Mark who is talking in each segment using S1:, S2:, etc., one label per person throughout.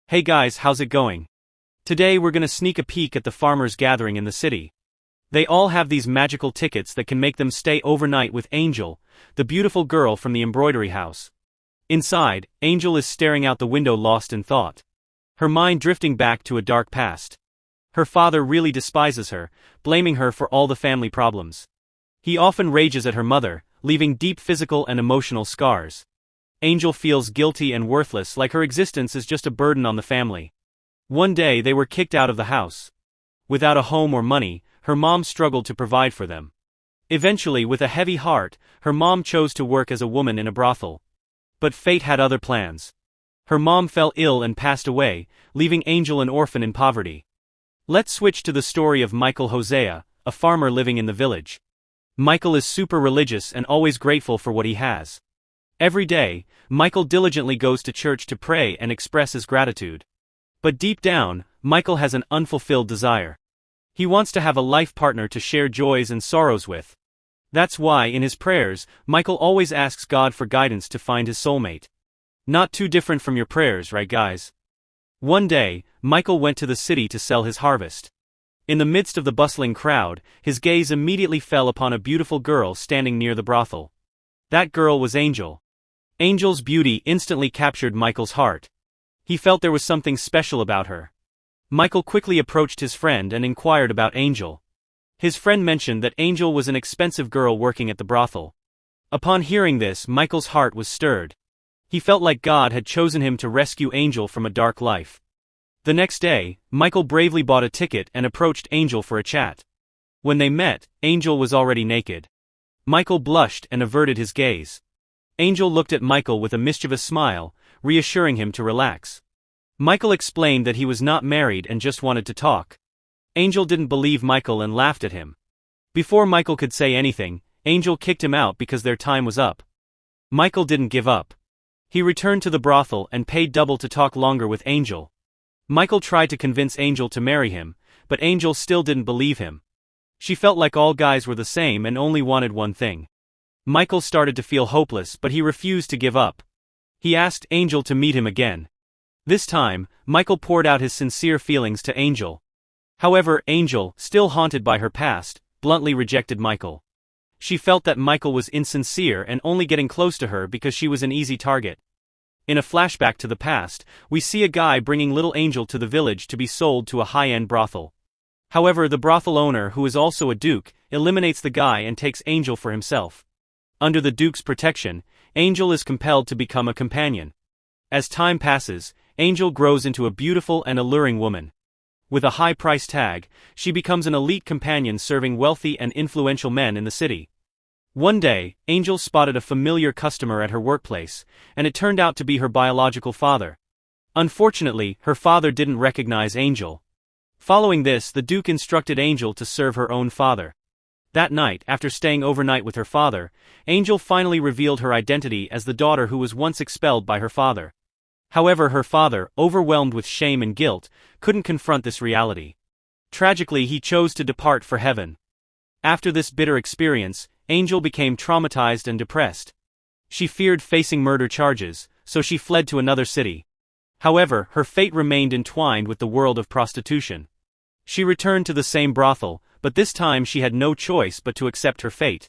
S1: Hey guys, how's it going? Today we're gonna sneak a peek at the farmers' gathering in the city. They all have these magical tickets that can make them stay overnight with Angel, the beautiful girl from the embroidery house. Inside, Angel is staring out the window lost in thought. Her mind drifting back to a dark past. Her father really despises her, blaming her for all the family problems. He often rages at her mother, leaving deep physical and emotional scars. Angel feels guilty and worthless, like her existence is just a burden on the family. One day they were kicked out of the house. Without a home or money, her mom struggled to provide for them. Eventually, with a heavy heart, her mom chose to work as a woman in a brothel. But fate had other plans. Her mom fell ill and passed away, leaving Angel an orphan in poverty. Let's switch to the story of Michael Hosea, a farmer living in the village. Michael is super religious and always grateful for what he has. Every day, Michael diligently goes to church to pray and express his gratitude. But deep down, Michael has an unfulfilled desire. He wants to have a life partner to share joys and sorrows with. That's why, in his prayers, Michael always asks God for guidance to find his soulmate. Not too different from your prayers, right guys? One day, Michael went to the city to sell his harvest. In the midst of the bustling crowd, his gaze immediately fell upon a beautiful girl standing near the brothel. That girl was Angel. Angel's beauty instantly captured Michael's heart. He felt there was something special about her. Michael quickly approached his friend and inquired about Angel. His friend mentioned that Angel was an expensive girl working at the brothel. Upon hearing this, Michael's heart was stirred. He felt like God had chosen him to rescue Angel from a dark life. The next day, Michael bravely bought a ticket and approached Angel for a chat. When they met, Angel was already naked. Michael blushed and averted his gaze. Angel looked at Michael with a mischievous smile, reassuring him to relax. Michael explained that he was not married and just wanted to talk. Angel didn't believe Michael and laughed at him. Before Michael could say anything, Angel kicked him out because their time was up. Michael didn't give up. He returned to the brothel and paid double to talk longer with Angel. Michael tried to convince Angel to marry him, but Angel still didn't believe him. She felt like all guys were the same and only wanted one thing. Michael started to feel hopeless, but he refused to give up. He asked Angel to meet him again. This time, Michael poured out his sincere feelings to Angel. However, Angel, still haunted by her past, bluntly rejected Michael. She felt that Michael was insincere and only getting close to her because she was an easy target. In a flashback to the past, we see a guy bringing little Angel to the village to be sold to a high-end brothel. However, the brothel owner, who is also a duke, eliminates the guy and takes Angel for himself. Under the Duke's protection, Angel is compelled to become a companion. As time passes, Angel grows into a beautiful and alluring woman. With a high price tag, she becomes an elite companion serving wealthy and influential men in the city. One day, Angel spotted a familiar customer at her workplace, and it turned out to be her biological father. Unfortunately, her father didn't recognize Angel. Following this, the Duke instructed Angel to serve her own father. That night, after staying overnight with her father, Angel finally revealed her identity as the daughter who was once expelled by her father. However, her father, overwhelmed with shame and guilt, couldn't confront this reality. Tragically, he chose to depart for heaven. After this bitter experience, Angel became traumatized and depressed. She feared facing murder charges, so she fled to another city. However, her fate remained entwined with the world of prostitution. She returned to the same brothel, but this time she had no choice but to accept her fate.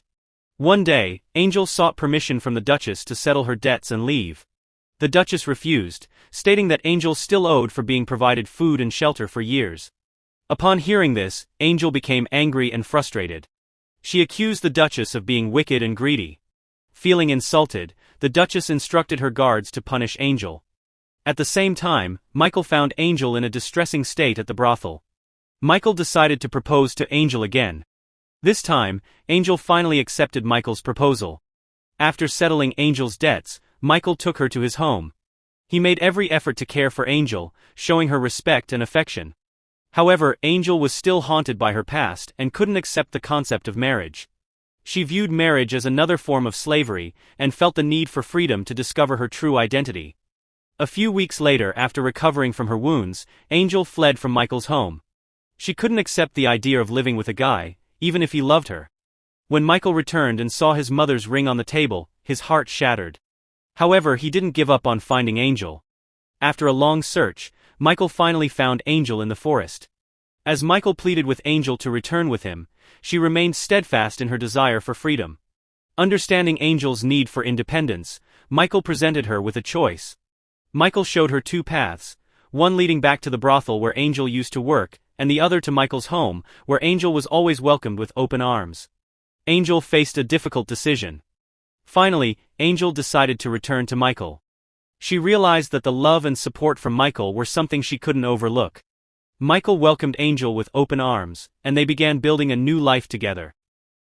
S1: One day, Angel sought permission from the Duchess to settle her debts and leave. The Duchess refused, stating that Angel still owed for being provided food and shelter for years. Upon hearing this, Angel became angry and frustrated. She accused the Duchess of being wicked and greedy. Feeling insulted, the Duchess instructed her guards to punish Angel. At the same time, Michael found Angel in a distressing state at the brothel. Michael decided to propose to Angel again. This time, Angel finally accepted Michael's proposal. After settling Angel's debts, Michael took her to his home. He made every effort to care for Angel, showing her respect and affection. However, Angel was still haunted by her past and couldn't accept the concept of marriage. She viewed marriage as another form of slavery and felt the need for freedom to discover her true identity. A few weeks later, after recovering from her wounds, Angel fled from Michael's home. She couldn't accept the idea of living with a guy, even if he loved her. When Michael returned and saw his mother's ring on the table, his heart shattered. However, he didn't give up on finding Angel. After a long search, Michael finally found Angel in the forest. As Michael pleaded with Angel to return with him, she remained steadfast in her desire for freedom. Understanding Angel's need for independence, Michael presented her with a choice. Michael showed her two paths, one leading back to the brothel where Angel used to work, and the other to Michael's home, where Angel was always welcomed with open arms. Angel faced a difficult decision. Finally, Angel decided to return to Michael. She realized that the love and support from Michael were something she couldn't overlook. Michael welcomed Angel with open arms, and they began building a new life together.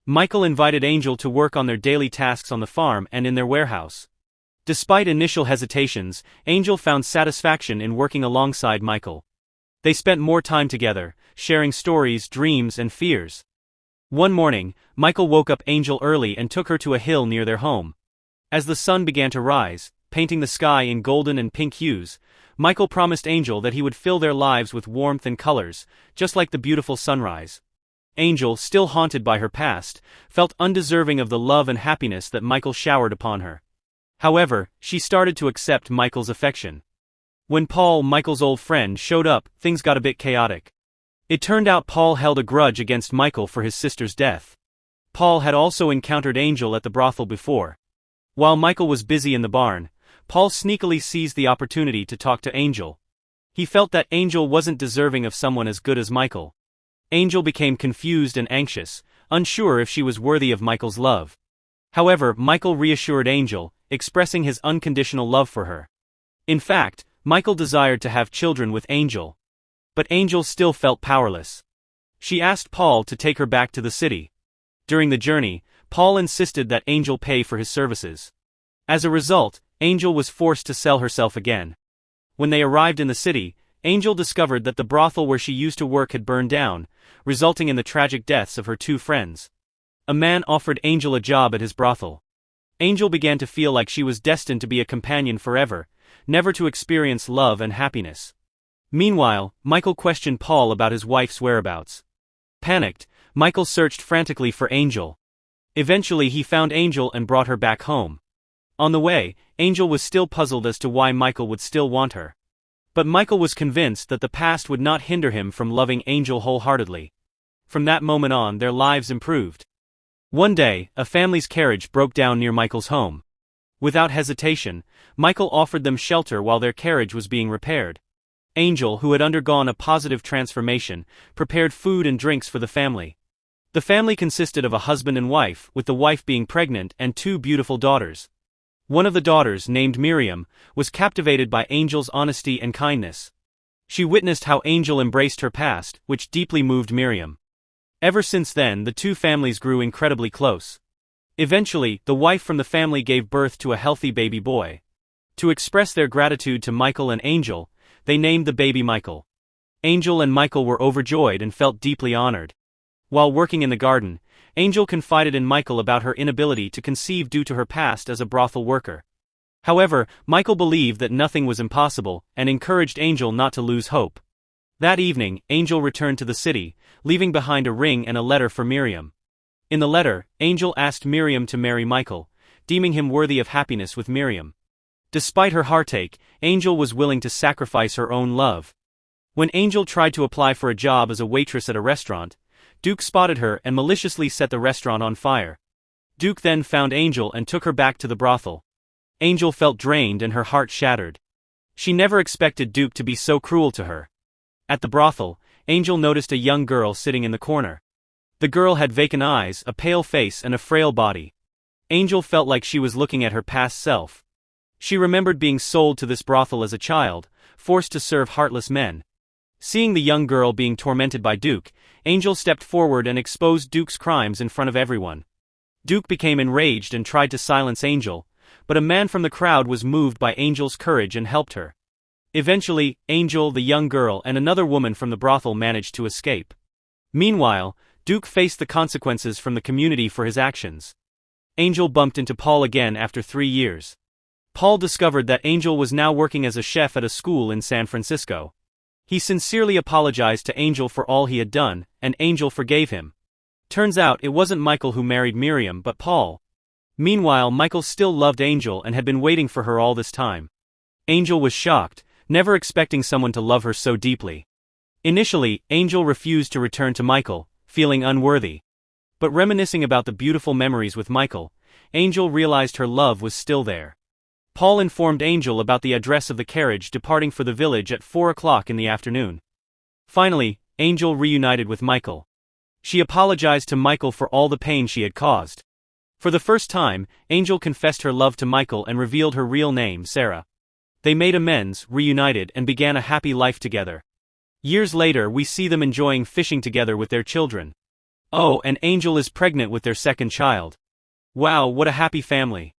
S1: Michael invited Angel to work on their daily tasks on the farm and in their warehouse. Despite initial hesitations, Angel found satisfaction in working alongside Michael. They spent more time together, sharing stories, dreams, and fears. One morning, Michael woke up Angel early and took her to a hill near their home. As the sun began to rise, painting the sky in golden and pink hues, Michael promised Angel that he would fill their lives with warmth and colors, just like the beautiful sunrise. Angel, still haunted by her past, felt undeserving of the love and happiness that Michael showered upon her. However, she started to accept Michael's affection. When Paul, Michael's old friend, showed up, things got a bit chaotic. It turned out Paul held a grudge against Michael for his sister's death. Paul had also encountered Angel at the brothel before. While Michael was busy in the barn, Paul sneakily seized the opportunity to talk to Angel. He felt that Angel wasn't deserving of someone as good as Michael. Angel became confused and anxious, unsure if she was worthy of Michael's love. However, Michael reassured Angel, expressing his unconditional love for her. In fact, Michael desired to have children with Angel. But Angel still felt powerless. She asked Paul to take her back to the city. During the journey, Paul insisted that Angel pay for his services. As a result, Angel was forced to sell herself again. When they arrived in the city, Angel discovered that the brothel where she used to work had burned down, resulting in the tragic deaths of her two friends. A man offered Angel a job at his brothel. Angel began to feel like she was destined to be a companion forever, never to experience love and happiness. Meanwhile, Michael questioned Paul about his wife's whereabouts. Panicked, Michael searched frantically for Angel. Eventually he found Angel and brought her back home. On the way, Angel was still puzzled as to why Michael would still want her. But Michael was convinced that the past would not hinder him from loving Angel wholeheartedly. From that moment on, their lives improved. One day, a family's carriage broke down near Michael's home. Without hesitation, Michael offered them shelter while their carriage was being repaired. Angel, who had undergone a positive transformation, prepared food and drinks for the family. The family consisted of a husband and wife, with the wife being pregnant, and two beautiful daughters. One of the daughters, named Miriam, was captivated by Angel's honesty and kindness. She witnessed how Angel embraced her past, which deeply moved Miriam. Ever since then, the two families grew incredibly close. Eventually, the wife from the family gave birth to a healthy baby boy. To express their gratitude to Michael and Angel, they named the baby Michael. Angel and Michael were overjoyed and felt deeply honored. While working in the garden, Angel confided in Michael about her inability to conceive due to her past as a brothel worker. However, Michael believed that nothing was impossible, and encouraged Angel not to lose hope. That evening, Angel returned to the city, leaving behind a ring and a letter for Miriam. In the letter, Angel asked Miriam to marry Michael, deeming him worthy of happiness with Miriam. Despite her heartache, Angel was willing to sacrifice her own love. When Angel tried to apply for a job as a waitress at a restaurant, Duke spotted her and maliciously set the restaurant on fire. Duke then found Angel and took her back to the brothel. Angel felt drained and her heart shattered. She never expected Duke to be so cruel to her. At the brothel, Angel noticed a young girl sitting in the corner. The girl had vacant eyes, a pale face, and a frail body. Angel felt like she was looking at her past self. She remembered being sold to this brothel as a child, forced to serve heartless men. Seeing the young girl being tormented by Duke, Angel stepped forward and exposed Duke's crimes in front of everyone. Duke became enraged and tried to silence Angel, but a man from the crowd was moved by Angel's courage and helped her. Eventually, Angel, the young girl, and another woman from the brothel managed to escape. Meanwhile, Duke faced the consequences from the community for his actions. Angel bumped into Paul again after 3 years. Paul discovered that Angel was now working as a chef at a school in San Francisco. He sincerely apologized to Angel for all he had done, and Angel forgave him. Turns out it wasn't Michael who married Miriam but Paul. Meanwhile, Michael still loved Angel and had been waiting for her all this time. Angel was shocked, never expecting someone to love her so deeply. Initially, Angel refused to return to Michael, feeling unworthy. But reminiscing about the beautiful memories with Michael, Angel realized her love was still there. Paul informed Angel about the address of the carriage departing for the village at 4 o'clock in the afternoon. Finally, Angel reunited with Michael. She apologized to Michael for all the pain she had caused. For the first time, Angel confessed her love to Michael and revealed her real name, Sarah. They made amends, reunited, and began a happy life together. Years later, we see them enjoying fishing together with their children. Oh, and Angel is pregnant with their second child. Wow, what a happy family.